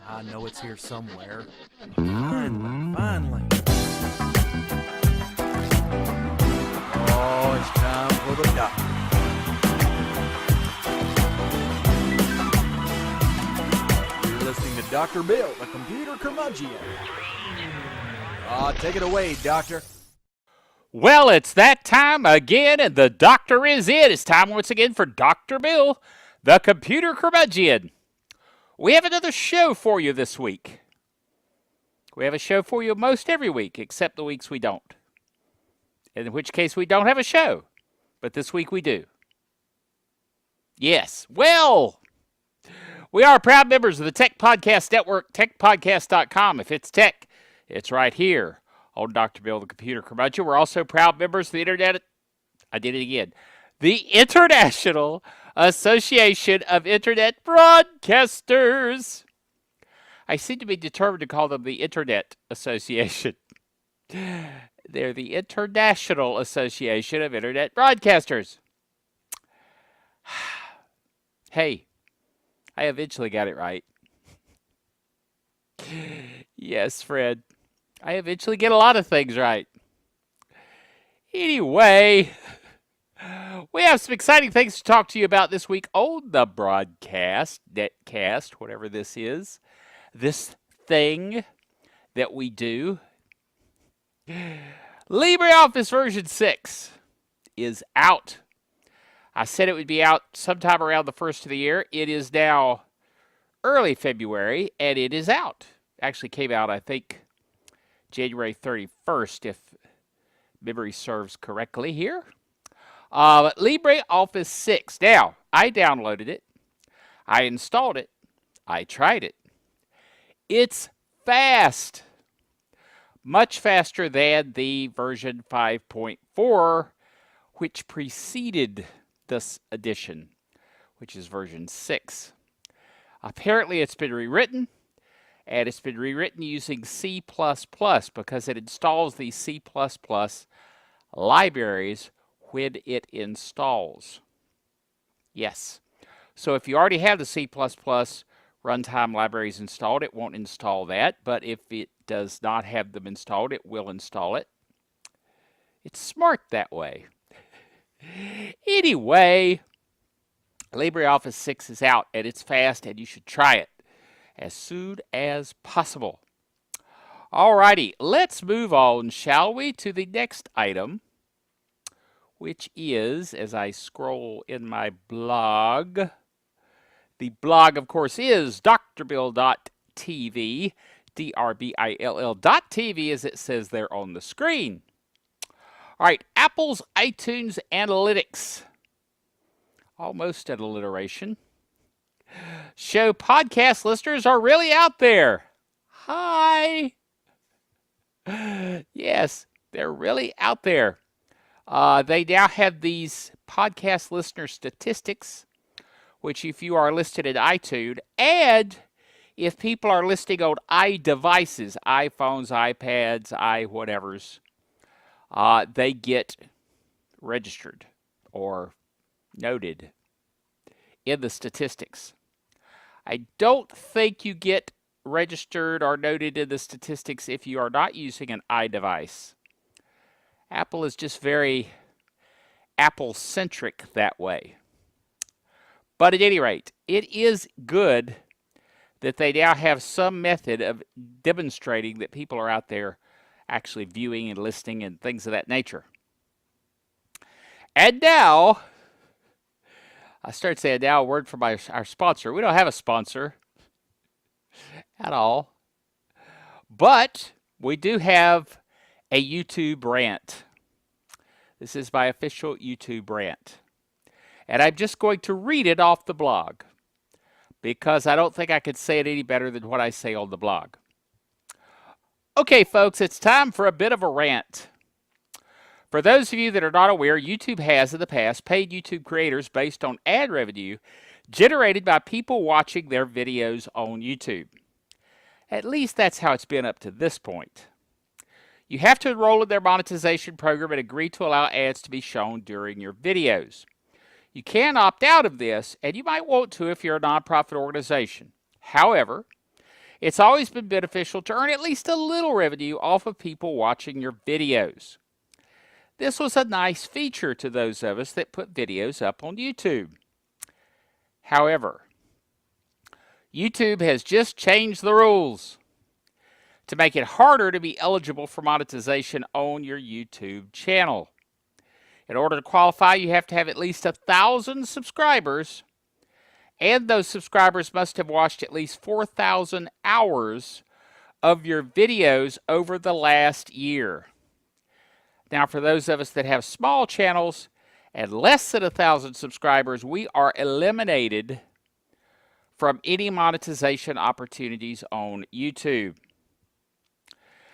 I know it's here somewhere. Finally. Oh, it's time for the doctor. You're listening to Dr. Bill, the computer curmudgeon. Take it away, Doctor. Well, it's that time again, and the doctor is in. It's time once again for Dr. Bill, the computer curmudgeon. We have another show for you this week. We have a show for you most every week, except the weeks we don't. In which case we don't have a show. But this week we do. Yes. Well, we are proud members of the Tech Podcast Network, techpodcast.com. If it's tech, it's right here on Dr. Bill, the computer curmudgeon. We're also proud members of the Internet. I did it again. The International Association of Internet Broadcasters. I seem to be determined to call them the Internet Association. They're the International Association of Internet Broadcasters. Hey, I eventually got it right. Yes, Fred. I eventually get a lot of things right. Anyway, we have some exciting things to talk to you about this week on the broadcast, netcast, whatever this is. This thing that we do. LibreOffice version 6 is out. I said it would be out sometime around the first of the year. It is now early February, and it is out. Actually came out, I think, January 31st, if memory serves correctly here. LibreOffice 6. Now, I downloaded it. I installed it. I tried it. It's fast. Much faster than the version 5.4, which preceded this edition, which is version 6. Apparently, it's been rewritten. And it's been rewritten using C++ because it installs these C++ libraries when it installs. Yes. So if you already have the C++ runtime libraries installed, it won't install that. But if it does not have them installed, it will install it. It's smart that way. Anyway, LibreOffice 6 is out, and it's fast, and you should try it as soon as possible. Alrighty, let's move on, shall we, to the next item, which is, as I scroll in my blog, the blog, of course, is drbill.tv, drbill.tv, as it says there on the screen. All right, Apple's iTunes Analytics, almost an alliteration, show podcast listeners are really out there. Hi. Yes, they're really out there. They now have these podcast listener statistics, which if you are listed in iTunes, and if people are listing on iDevices, iPhones, iPads, whatevers, they get registered or noted in the statistics. I don't think you get registered or noted in the statistics if you are not using an iDevice. Apple is just very Apple-centric that way. But at any rate, it is good that they now have some method of demonstrating that people are out there actually viewing and listening and things of that nature. And now, I started saying now a word from our sponsor. We don't have a sponsor at all. But we do have a YouTube rant. This is my official YouTube rant. And I'm just going to read it off the blog because I don't think I could say it any better than what I say on the blog. Okay, folks, it's time for a bit of a rant. For those of you that are not aware, YouTube has in the past paid YouTube creators based on ad revenue generated by people watching their videos on YouTube. At least that's how it's been up to this point. You have to enroll in their monetization program and agree to allow ads to be shown during your videos. You can opt out of this, and you might want to if you're a nonprofit organization. However, it's always been beneficial to earn at least a little revenue off of people watching your videos. This was a nice feature to those of us that put videos up on YouTube. However, YouTube has just changed the rules to make it harder to be eligible for monetization on your YouTube channel. In order to qualify, you have to have at least 1,000 subscribers, and those subscribers must have watched at least 4,000 hours of your videos over the last year. Now, for those of us that have small channels and less than 1,000 subscribers, we are eliminated from any monetization opportunities on YouTube.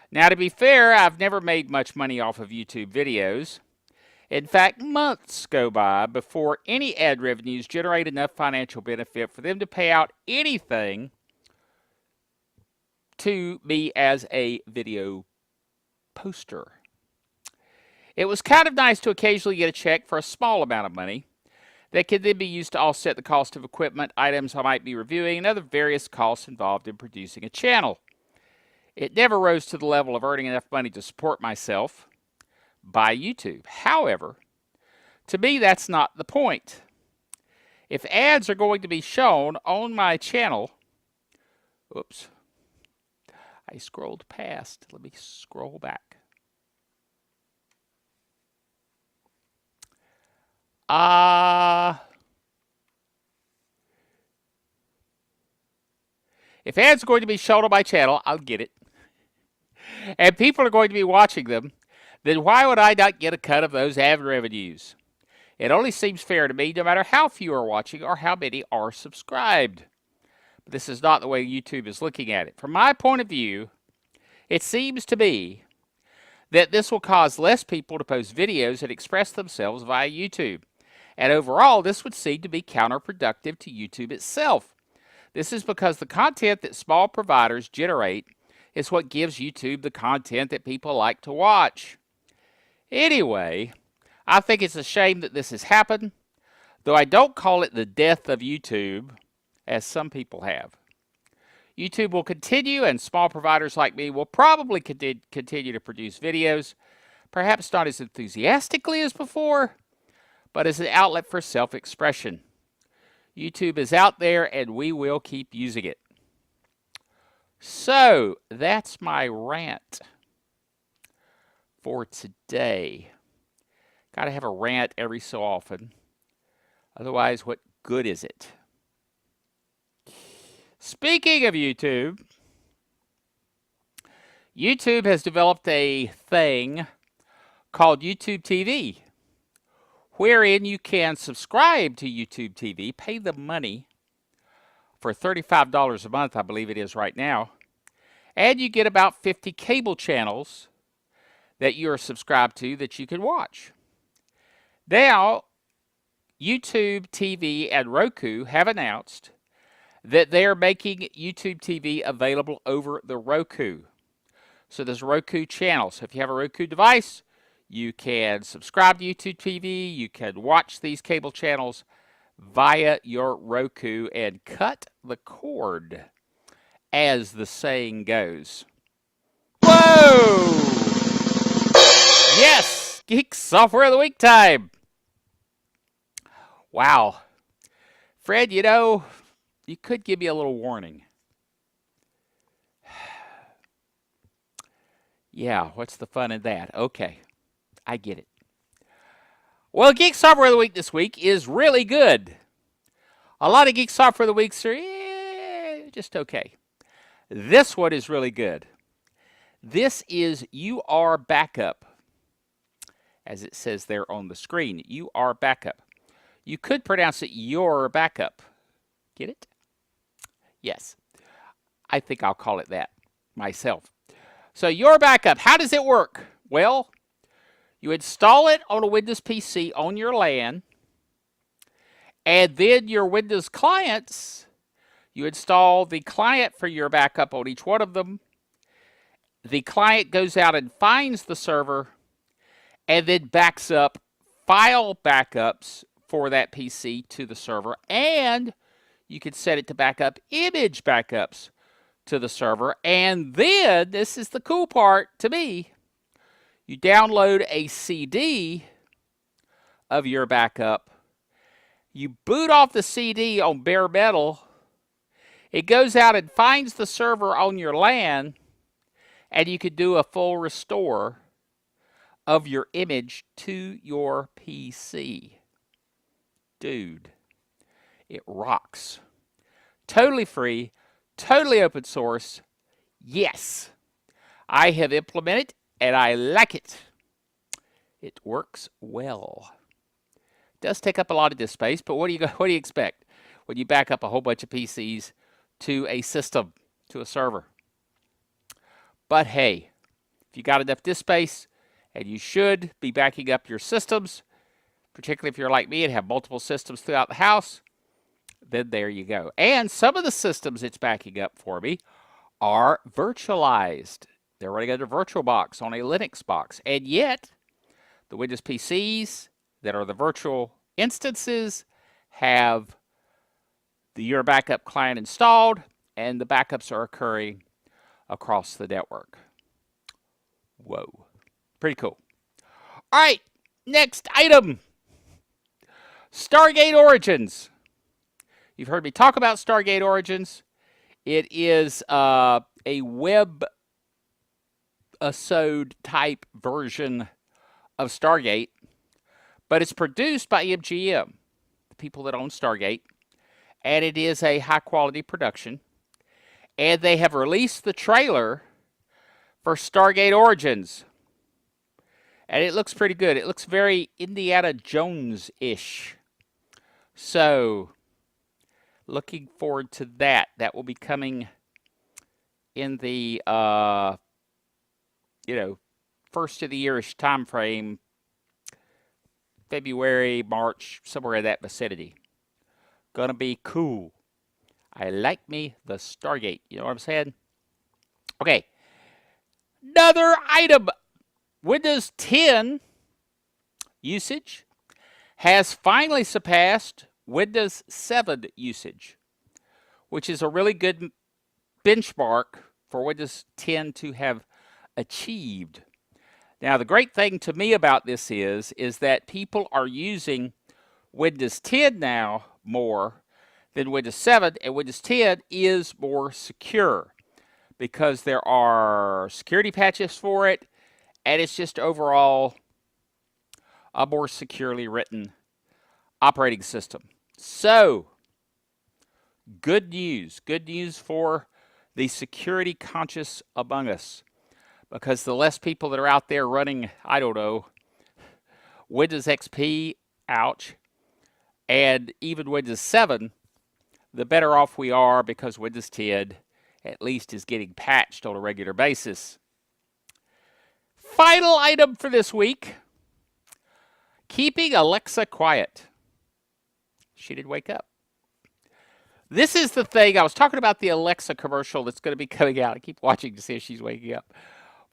Now, to be fair, I've never made much money off of YouTube videos. In fact, months go by before any ad revenues generate enough financial benefit for them to pay out anything to me as a video poster. It was kind of nice to occasionally get a check for a small amount of money that could then be used to offset the cost of equipment, items I might be reviewing, and other various costs involved in producing a channel. It never rose to the level of earning enough money to support myself by YouTube. However, to me, that's not the point. If ads are going to be shown on my channel, oops, I scrolled past. Let me scroll back. If ads are going to be shown on my channel, I'll get it, and people are going to be watching them, then why would I not get a cut of those ad revenues? It only seems fair to me, no matter how few are watching or how many are subscribed. But this is not the way YouTube is looking at it. From my point of view, it seems to me that this will cause less people to post videos and express themselves via YouTube. And overall, this would seem to be counterproductive to YouTube itself. This is because the content that small providers generate is what gives YouTube the content that people like to watch. Anyway, I think it's a shame that this has happened, though I don't call it the death of YouTube, as some people have. YouTube will continue, and small providers like me will probably continue to produce videos, perhaps not as enthusiastically as before, but as an outlet for self-expression. YouTube is out there, and we will keep using it. So, that's my rant for today. Got to have a rant every so often. Otherwise, what good is it? Speaking of YouTube, YouTube has developed a thing called YouTubeTV, wherein you can subscribe to YouTubeTV, pay the money for $35 a month, I believe it is right now, and you get about 50 cable channels that you are subscribed to that you can watch. Now, YouTube TV and Roku have announced that they are making YouTube TV available over the Roku. So there's Roku channels. So if you have a Roku device, you can subscribe to YouTube TV. You can watch these cable channels via your Roku and cut the cord, as the saying goes. Whoa! Yes! Geek Software of the Week time! Wow. Fred, you know, you could give me a little warning. Yeah, what's the fun in that? Okay, I get it. Well, Geek Software of the Week this week is really good. A lot of Geek Software of the Weeks are just okay. This one is really good. This is UrBackup, as it says there on the screen. UrBackup. You could pronounce it Youre Back Up. Get it? Yes. I think I'll call it that myself. So Youre Back Up, how does it work? Well, you install it on a Windows PC on your LAN, and then your Windows clients, you install the client for your backup on each one of them. The client goes out and finds the server and then backs up file backups for that PC to the server, and you can set it to back up image backups to the server. And then, this is the cool part to me, you download a CD of your backup. You boot off the CD on bare metal. It goes out and finds the server on your LAN, and you can do a full restore of your image to your PC. Dude, it rocks. Totally free, totally open source. Yes, I have implemented and I like it. It works well. It does take up a lot of disk space, but what do you expect when you back up a whole bunch of PCs to a system, to a server? But hey, if you got enough disk space, and you should be backing up your systems, particularly if you're like me and have multiple systems throughout the house, then there you go. And some of the systems it's backing up for me are virtualized. They're running under VirtualBox on a Linux box. And yet, the Windows PCs that are the virtual instances have the UrBackup client installed, and the backups are occurring across the network. Whoa. Pretty cool. All right, next item. Stargate Origins. You've heard me talk about Stargate Origins. It is a web-asode type version of Stargate, but it's produced by MGM, the people that own Stargate, and it is a high-quality production. And they have released the trailer for Stargate Origins. And it looks pretty good. It looks very Indiana Jones-ish. So, looking forward to that. That will be coming in the, first of the year-ish time frame. February, March, somewhere in that vicinity. Gonna be cool. I like me the Stargate. You know what I'm saying? Okay. Another item. Windows 10 usage has finally surpassed Windows 7 usage, which is a really good benchmark for Windows 10 to have achieved. Now, the great thing to me about this is that people are using Windows 10 now more than Windows 7, and Windows 10 is more secure because there are security patches for it, and it's just overall a more securely written operating system. So, good news. Good news for the security conscious among us. Because the less people that are out there running, I don't know, Windows XP, ouch, and even Windows 7, the better off we are because Windows 10 at least is getting patched on a regular basis. Final item for this week. Keeping Alexa quiet. She did wake up. This is the thing. I was talking about the Alexa commercial that's going to be coming out. I keep watching to see if she's waking up.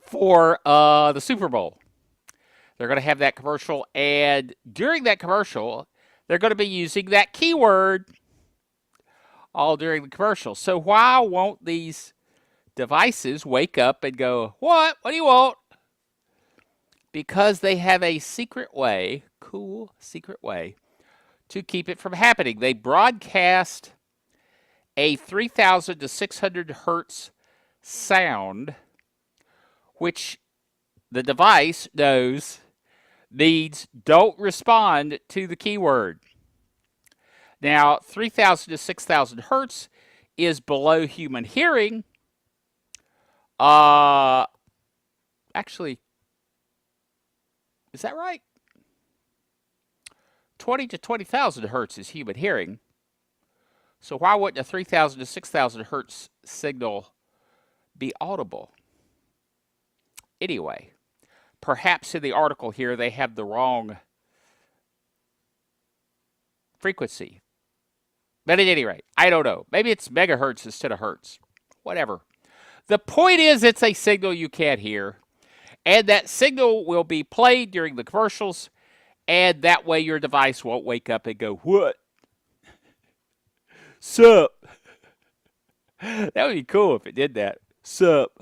For the Super Bowl. They're going to have that commercial. And during that commercial, they're going to be using that keyword all during the commercial. So why won't these devices wake up and go, what? What do you want? Because they have a secret way, cool secret way, to keep it from happening. They broadcast a 3,000 to 600 hertz sound, which the device knows needs don't respond to the keyword. Now, 3,000 to 6,000 hertz is below human hearing. Actually, is that right? 20 to 20,000 hertz is human hearing. So why wouldn't a 3,000 to 6,000 hertz signal be audible? Anyway, perhaps in the article here they have the wrong frequency. But at any rate, I don't know. Maybe it's megahertz instead of hertz. Whatever. The point is it's a signal you can't hear. And that signal will be played during the commercials. And that way your device won't wake up and go, what? Sup? That would be cool if it did that. Sup?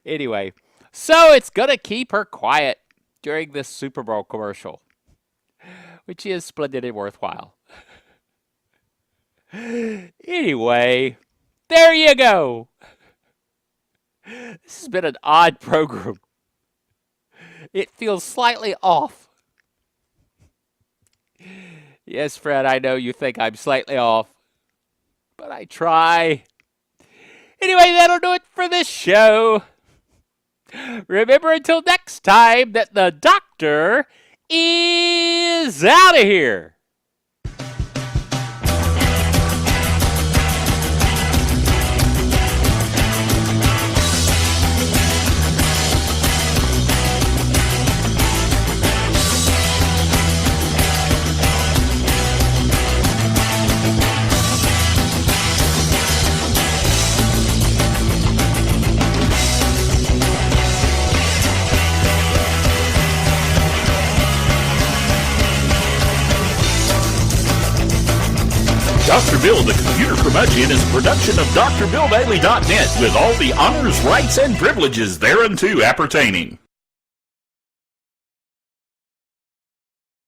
Anyway, so it's going to keep her quiet during this Super Bowl commercial, which is splendid and worthwhile. Anyway, there you go. This has been an odd program. It feels slightly off. Yes, Fred, I know you think I'm slightly off, but I try. Anyway, that'll do it for this show. Remember, until next time, that the doctor is out of here. Dr. Bill, the Computer Curmudgeon, is a production of DrBillDaily.net with all the honors, rights, and privileges thereunto appertaining.